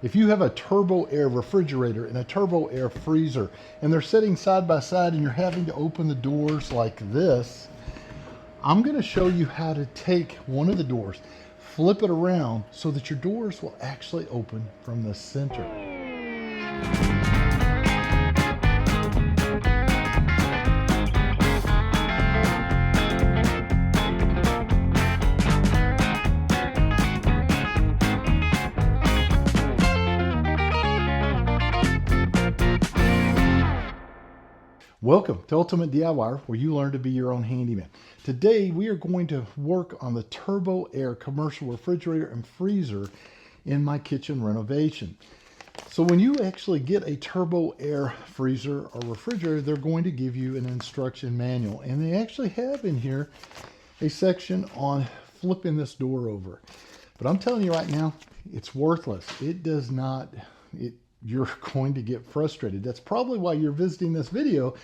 If you have a turbo air refrigerator and a turbo air freezer and they're sitting side by side and you're having to open the doors like this, I'm going to show you how to take one of the doors, flip it around so that your doors will actually open from the center. Welcome to Ultimate DIY, where you learn to be your own handyman. Today we are going to work on the turbo air commercial refrigerator and freezer in my kitchen renovation. So when you actually get a turbo air freezer or refrigerator, they're going to give you an instruction manual, and they actually have in here a section on flipping this door over. But I'm telling you right now, it's worthless. It does not, you're going to get frustrated. That's probably why you're visiting this video,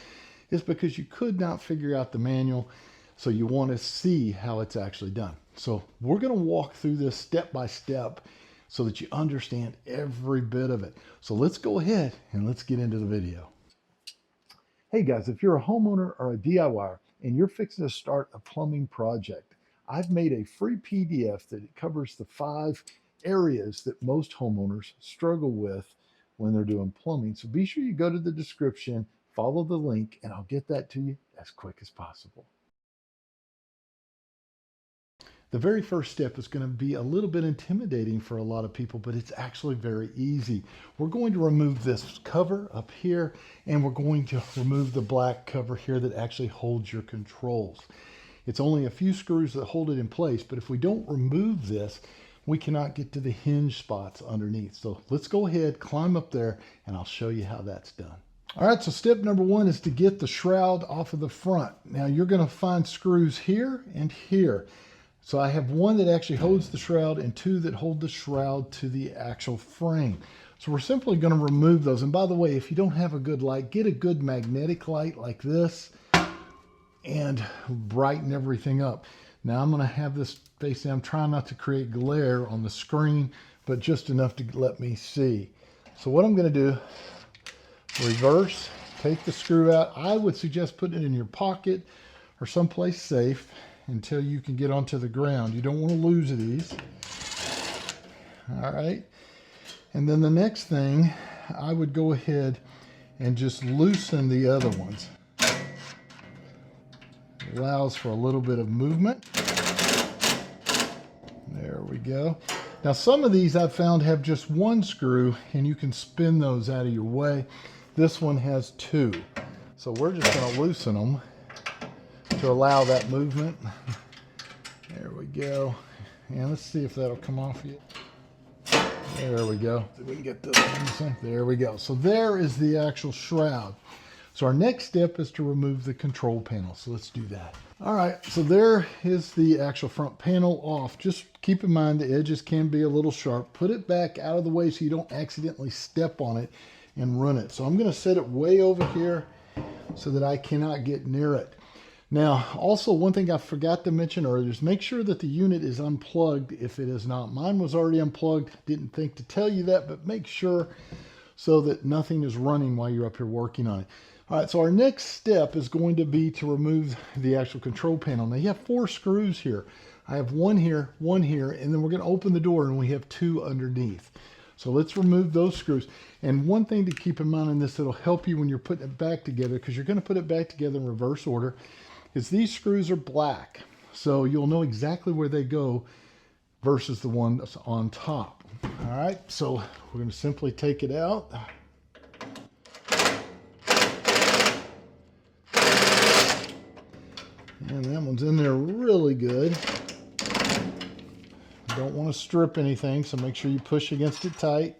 is because you could not figure out the manual. So you want to see how it's actually done. So we're going to walk through this step by step so that you understand every bit of it. So let's go ahead and let's get into the video. Hey guys, if you're a homeowner or a DIYer and you're fixing to start a plumbing project, I've made a free PDF that covers the 5 areas that most homeowners struggle with when they're doing plumbing. So be sure you go to the description, follow the link, and I'll get that to you as quick as possible. The very first step is going to be a little bit intimidating for a lot of people, but it's actually very easy. We're going to remove this cover up here, and we're going to remove the black cover here that actually holds your controls. It's only a few screws that hold it in place, but if we don't remove this, we cannot get to the hinge spots underneath. So let's go ahead, climb up there, and I'll show you how that's done. All right, so step number 1 is to get the shroud off of the front. Now you're going to find screws here and here. So I have one that actually holds the shroud and 2 that hold the shroud to the actual frame. So we're simply going to remove those. And by the way, if you don't have a good light, get a good magnetic light like this and brighten everything up. Now I'm going to have this face down, trying not to create glare on the screen, but just enough to let me see. So what I'm going to do, reverse, take the screw out. I would suggest putting it in your pocket or someplace safe until you can get onto the ground. You don't want to lose these. All right. And then the next thing, I would go ahead and just loosen the other ones. Allows for a little bit of movement. There we go. Now some of these I've found have just 1 screw and you can spin those out of your way. This one has 2. So we're just going to loosen them to allow that movement. There we go. And let's see if that'll come off yet. There we go. So we can get this one. There we go. So there is the actual shroud. So our next step is to remove the control panel. So let's do that. All right, so there is the actual front panel off. Just keep in mind the edges can be a little sharp. Put it back out of the way so you don't accidentally step on it and run it. So I'm going to set it way over here so that I cannot get near it. Now, also one thing I forgot to mention earlier is make sure that the unit is unplugged if it is not. Mine was already unplugged. Didn't think to tell you that, but make sure so that nothing is running while you're up here working on it. All right, so our next step is going to be to remove the actual control panel. Now you have 4 screws here. I have 1 here, 1 here, and then we're going to open the door and we have 2 underneath. So let's remove those screws. And one thing to keep in mind in this that'll help you when you're putting it back together, because you're going to put it back together in reverse order, is these screws are black. So you'll know exactly where they go versus the one that's on top. All right, so we're going to simply take it out. And that one's in there really good. Don't want to strip anything, so make sure you push against it tight.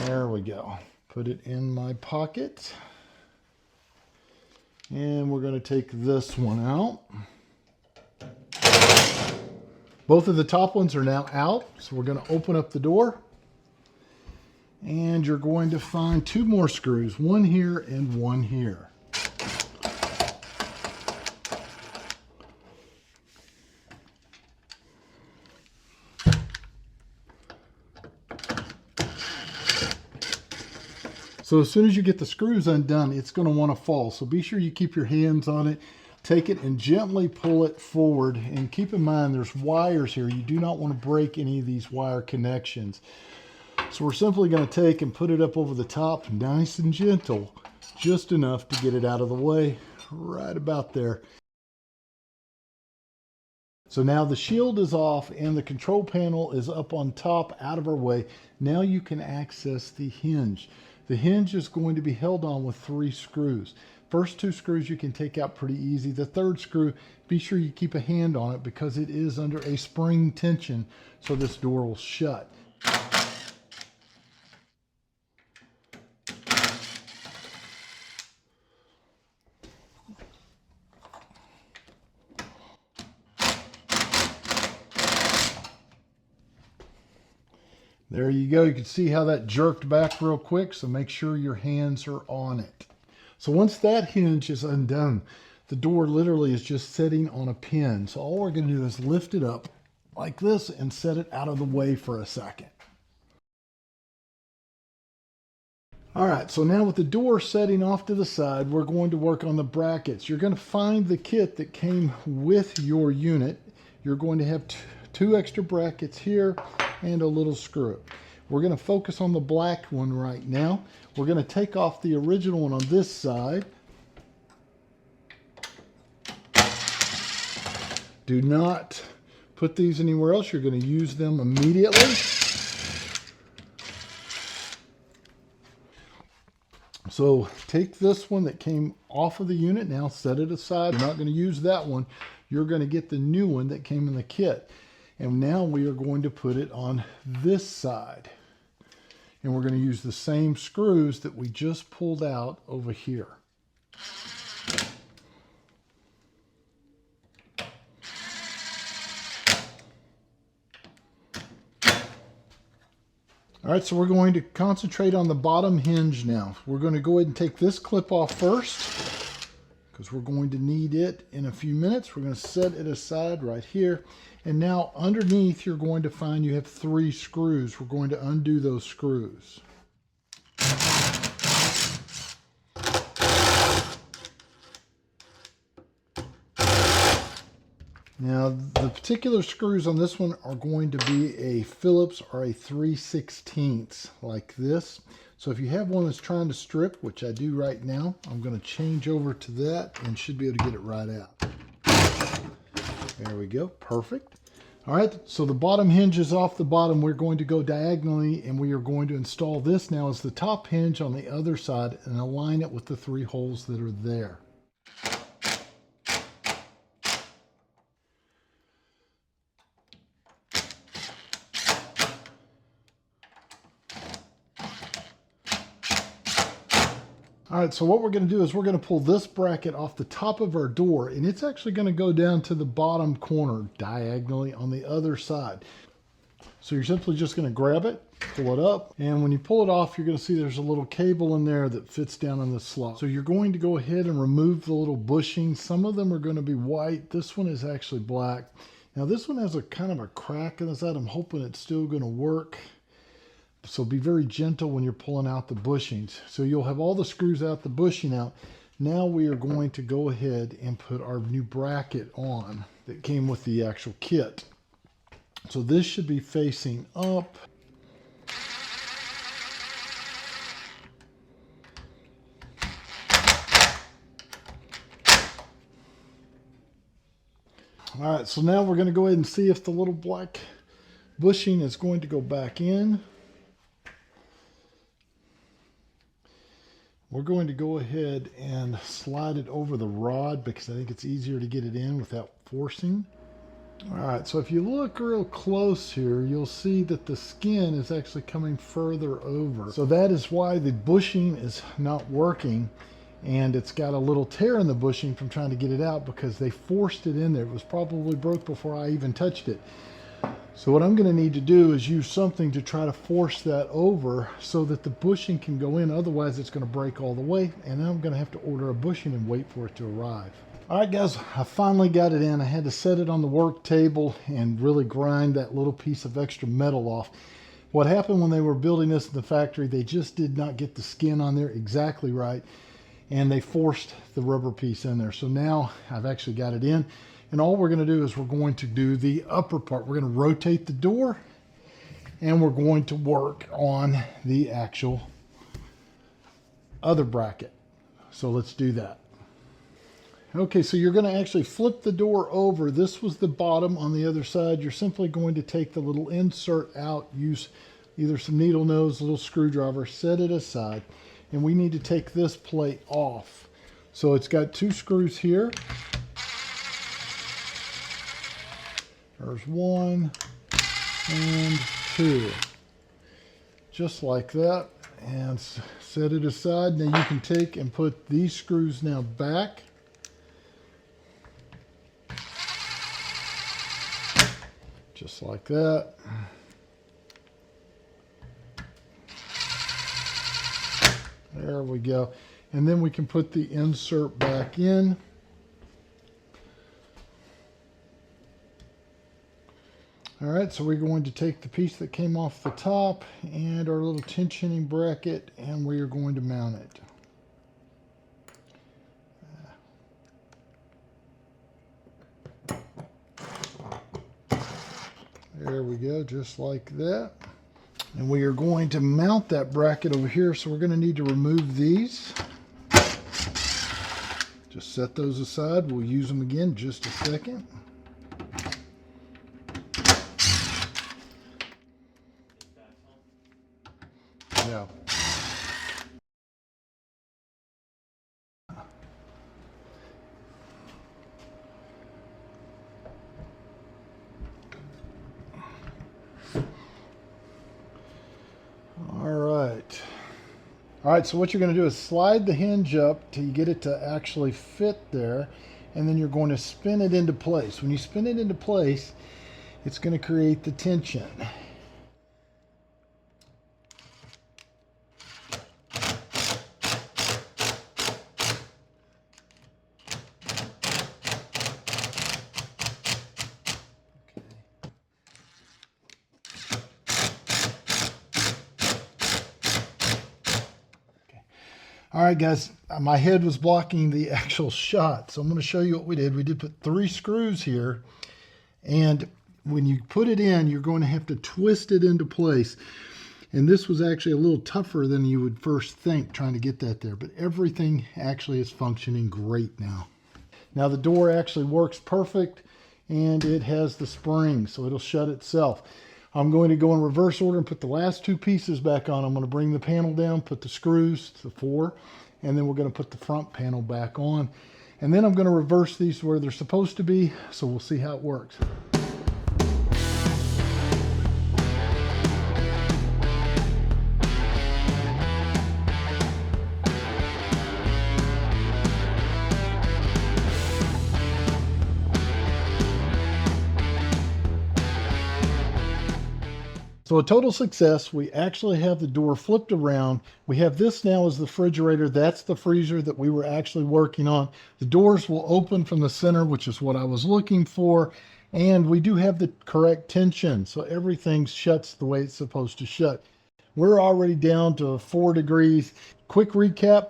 There we go. Put it in my pocket. And we're going to take this one out. Both of the top ones are now out, so we're going to open up the door. And you're going to find 2 more screws, 1 here and 1 here. So as soon as you get the screws undone, it's going to want to fall. So be sure you keep your hands on it. Take it and gently pull it forward. And keep in mind there's wires here. You do not want to break any of these wire connections. So we're simply going to take and put it up over the top, nice and gentle, just enough to get it out of the way, right about there. So now the shield is off and the control panel is up on top, out of our way. Now you can access the hinge. The hinge is going to be held on with 3 screws. First 2 screws you can take out pretty easy. The third screw, be sure you keep a hand on it because it is under a spring tension, so this door will shut. There you go. You can see how that jerked back real quick, so make sure your hands are on it. So once that hinge is undone, the door literally is just sitting on a pin. So all we're going to do is lift it up like this and set it out of the way for a second. All right, so now with the door setting off to the side, we're going to work on the brackets. You're going to find the kit that came with your unit. You're going to have 2 extra brackets here and a little screw. We're going to focus on the black one right now. We're going to take off the original one on this side. Do not put these anywhere else. You're going to use them immediately. So take this one that came off of the unit now, set it aside. You're not going to use that one. You're going to get the new one that came in the kit. And now we are going to put it on this side. And we're going to use the same screws that we just pulled out over here. All right, so we're going to concentrate on the bottom hinge now. We're going to go ahead and take this clip off first because we're going to need it in a few minutes. We're going to set it aside right here. And now underneath, you're going to find you have 3 screws. We're going to undo those screws. Now, the particular screws on this one are going to be a Phillips or a 3/16 like this. So if you have one that's trying to strip, which I do right now, I'm going to change over to that and should be able to get it right out. There we go. Perfect. All right, so the bottom hinge is off the bottom. We're going to go diagonally and we are going to install this now as the top hinge on the other side and align it with the 3 holes that are there. All right, so what we're going to do is we're going to pull this bracket off the top of our door, and it's actually going to go down to the bottom corner diagonally on the other side. So you're simply just going to grab it, pull it up, and when you pull it off, you're going to see there's a little cable in there that fits down in the slot. So you're going to go ahead and remove the little bushings. Some of them are going to be white. This one is actually black. Now this one has a kind of a crack in the side. I'm hoping it's still going to work. So be very gentle when you're pulling out the bushings. So you'll have all the screws out, the bushing out. Now we are going to go ahead and put our new bracket on that came with the actual kit. So this should be facing up. All right, so now we're going to go ahead and see if the little black bushing is going to go back in. We're going to go ahead and slide it over the rod because I think it's easier to get it in without forcing. All right, so if you look real close here, you'll see that the skin is actually coming further over. So that is why the bushing is not working, and it's got a little tear in the bushing from trying to get it out because they forced it in there. It was probably broke before I even touched it. So what I'm going to need to do is use something to try to force that over so that the bushing can go in. Otherwise, it's going to break all the way, and then I'm going to have to order a bushing and wait for it to arrive. All right, guys, I finally got it in. I had to set it on the work table and really grind that little piece of extra metal off. What happened when they were building this in the factory, they just did not get the skin on there exactly right, and they forced the rubber piece in there. So now I've actually got it in, and all we're going to do is we're going to do the upper part. We're going to rotate the door, and we're going to work on the actual other bracket. So let's do that. Okay, so you're going to actually flip the door over. This was the bottom on the other side. You're simply going to take the little insert out, use either some needle nose, a little screwdriver, set it aside, and we need to take this plate off. So it's got 2 screws here. There's 1 and 2. Just like that, and set it aside. Now you can take and put these screws now back. Just like that. There we go. And then we can put the insert back in. All right, so we're going to take the piece that came off the top and our little tensioning bracket, and we are going to mount it. There we go, just like that. And we are going to mount that bracket over here, so we're going to need to remove these. Just set those aside. We'll use them again in just a second. Yeah. All right, so what you're going to do is slide the hinge up till you get it to actually fit there, and then you're going to spin it into place. When you spin it into place, it's going to create the tension. All right, guys, my head was blocking the actual shot, so I'm going to show you what we did. We did put 3 screws here, and when you put it in, you're going to have to twist it into place. And this was actually a little tougher than you would first think trying to get that there, but everything actually is functioning great now. Now the door actually works perfect, and it has the spring, so it'll shut itself. I'm going to go in reverse order and put the last 2 pieces back on. I'm going to bring the panel down, put the screws to 4, and then we're going to put the front panel back on. And then I'm going to reverse these where they're supposed to be, so we'll see how it works. So a total success. We actually have the door flipped around. We have this now as the refrigerator. That's the freezer that we were actually working on. The doors will open from the center, which is what I was looking for. And we do have the correct tension, so everything shuts the way it's supposed to shut. We're already down to 4 degrees. Quick recap,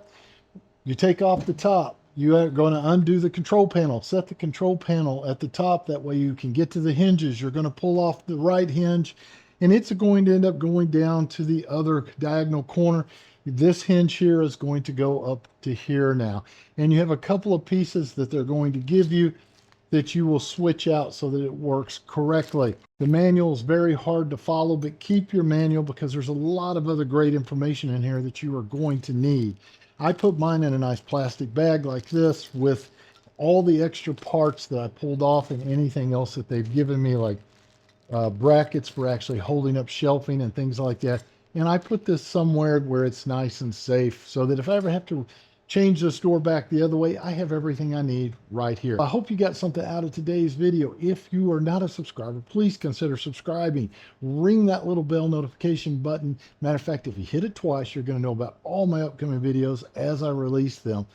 you take off the top. You are going to undo the control panel. Set the control panel at the top. That way you can get to the hinges. You're going to pull off the right hinge, and it's going to end up going down to the other diagonal corner. This hinge here is going to go up to here now. And you have a couple of pieces that they're going to give you that you will switch out so that it works correctly. The manual is very hard to follow, but keep your manual because there's a lot of other great information in here that you are going to need. I put mine in a nice plastic bag like this with all the extra parts that I pulled off and anything else that they've given me, like brackets for actually holding up shelving and things like that. And I put this somewhere where it's nice and safe so that if I ever have to change this door back the other way, I have everything I need right here. I hope you got something out of today's video. If you are not a subscriber, please consider subscribing. Ring that little bell notification button. Matter of fact, if you hit it twice, you're going to know about all my upcoming videos as I release them.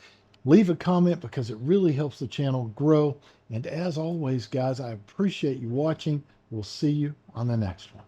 Leave a comment because it really helps the channel grow. And as always, guys, I appreciate you watching. We'll see you on the next one.